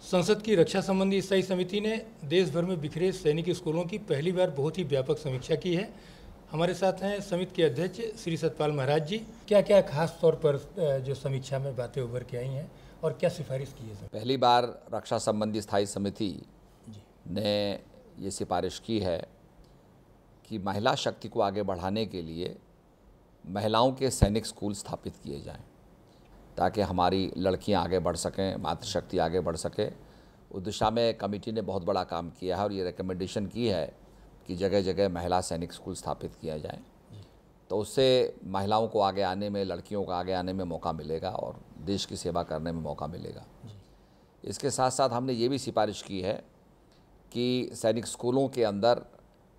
संसद की रक्षा संबंधी स्थायी समिति ने देश भर में बिखरे सैनिक स्कूलों की पहली बार बहुत ही व्यापक समीक्षा की है। हमारे साथ हैं समिति के अध्यक्ष श्री सतपाल महाराज जी। क्या क्या खास तौर पर जो समीक्षा में बातें उभर के आई हैं और क्या सिफारिश की है? पहली बार रक्षा संबंधी स्थायी समिति ने ये सिफारिश की है कि महिला शक्ति को आगे बढ़ाने के लिए महिलाओं के सैनिक स्कूल स्थापित किए जाएं, ताकि हमारी लड़कियां आगे बढ़ सकें, मातृशक्ति आगे बढ़ सके। उस दिशा में कमेटी ने बहुत बड़ा काम किया है और ये रिकमेंडेशन की है कि जगह जगह महिला सैनिक स्कूल स्थापित किया जाए। तो उससे महिलाओं को आगे आने में, लड़कियों को आगे आने में मौका मिलेगा और देश की सेवा करने में मौका मिलेगा। इसके साथ साथ हमने ये भी सिफारिश की है कि सैनिक स्कूलों के अंदर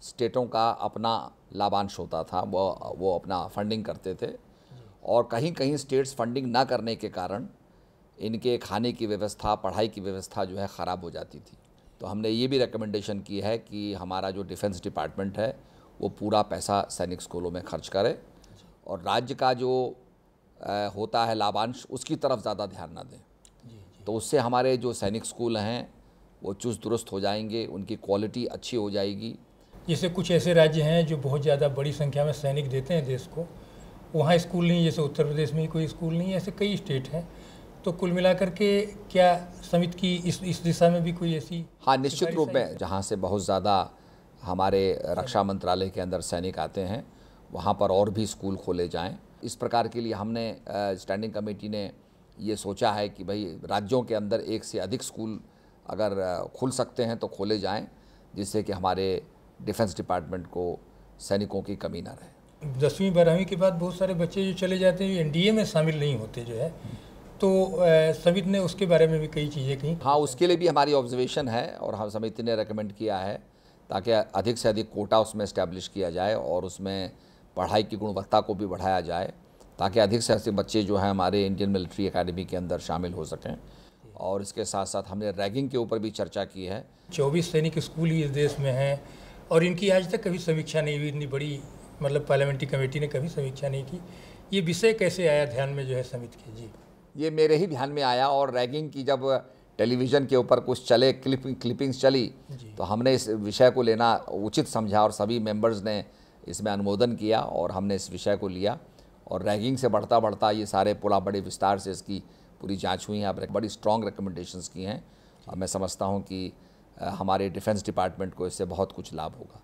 स्टेटों का अपना लाभांश होता था, वो अपना फंडिंग करते थे और कहीं कहीं स्टेट्स फंडिंग ना करने के कारण इनके खाने की व्यवस्था, पढ़ाई की व्यवस्था जो है ख़राब हो जाती थी। तो हमने ये भी रिकमेंडेशन की है कि हमारा जो डिफेंस डिपार्टमेंट है वो पूरा पैसा सैनिक स्कूलों में खर्च करे और राज्य का जो होता है लाभांश उसकी तरफ ज़्यादा ध्यान ना दें। तो उससे हमारे जो सैनिक स्कूल हैं वो चुस्त दुरुस्त हो जाएंगे, उनकी क्वालिटी अच्छी हो जाएगी। जैसे कुछ ऐसे राज्य हैं जो बहुत ज़्यादा बड़ी संख्या में सैनिक देते हैं देश को, वहाँ स्कूल नहीं, जैसे उत्तर प्रदेश में ही कोई स्कूल नहीं है, ऐसे कई स्टेट हैं। तो कुल मिलाकर के क्या समिति की इस दिशा में भी कोई ऐसी? हाँ, निश्चित रूप में जहाँ से बहुत ज़्यादा हमारे रक्षा मंत्रालय के अंदर सैनिक आते हैं वहाँ पर और भी स्कूल खोले जाएं। इस प्रकार के लिए हमने स्टैंडिंग कमेटी ने ये सोचा है कि भाई राज्यों के अंदर एक से अधिक स्कूल अगर खुल सकते हैं तो खोले जाएं, जिससे कि हमारे डिफेंस डिपार्टमेंट को सैनिकों की कमी ना रहे। 10वीं 12वीं के बाद बहुत सारे बच्चे जो चले जाते हैं एनडीए में शामिल नहीं होते जो है, तो समिति ने उसके बारे में भी कई चीज़ें कही। हाँ, उसके लिए भी हमारी ऑब्जर्वेशन है और हम समिति ने रेकमेंड किया है ताकि अधिक से अधिक कोटा उसमें इस्टेब्लिश किया जाए और उसमें पढ़ाई की गुणवत्ता को भी बढ़ाया जाए, ताकि अधिक से अधिक बच्चे जो हैं हमारे इंडियन मिलिट्री एकेडमी के अंदर शामिल हो सकें। और इसके साथ साथ हमने रैगिंग के ऊपर भी चर्चा की है। 24 सैनिक स्कूल ही इस देश में हैं और इनकी आज तक कभी समीक्षा नहीं हुई, इतनी बड़ी मतलब पार्लियामेंट्री कमेटी ने कभी समीक्षा नहीं की। ये विषय कैसे आया ध्यान में जो है समिति के? जी, ये मेरे ही ध्यान में आया और रैगिंग की जब टेलीविज़न के ऊपर कुछ चले क्लिपिंग्स चली तो हमने इस विषय को लेना उचित समझा और सभी मेंबर्स ने इसमें अनुमोदन किया और हमने इस विषय को लिया और रैगिंग से बढ़ता ये सारे पूरा बड़े विस्तार से इसकी पूरी जांच हुई है। अब बड़ी स्ट्रॉन्ग रिकमेंडेशंस की हैं और मैं समझता हूं कि हमारे डिफेंस डिपार्टमेंट को इससे बहुत कुछ लाभ होगा।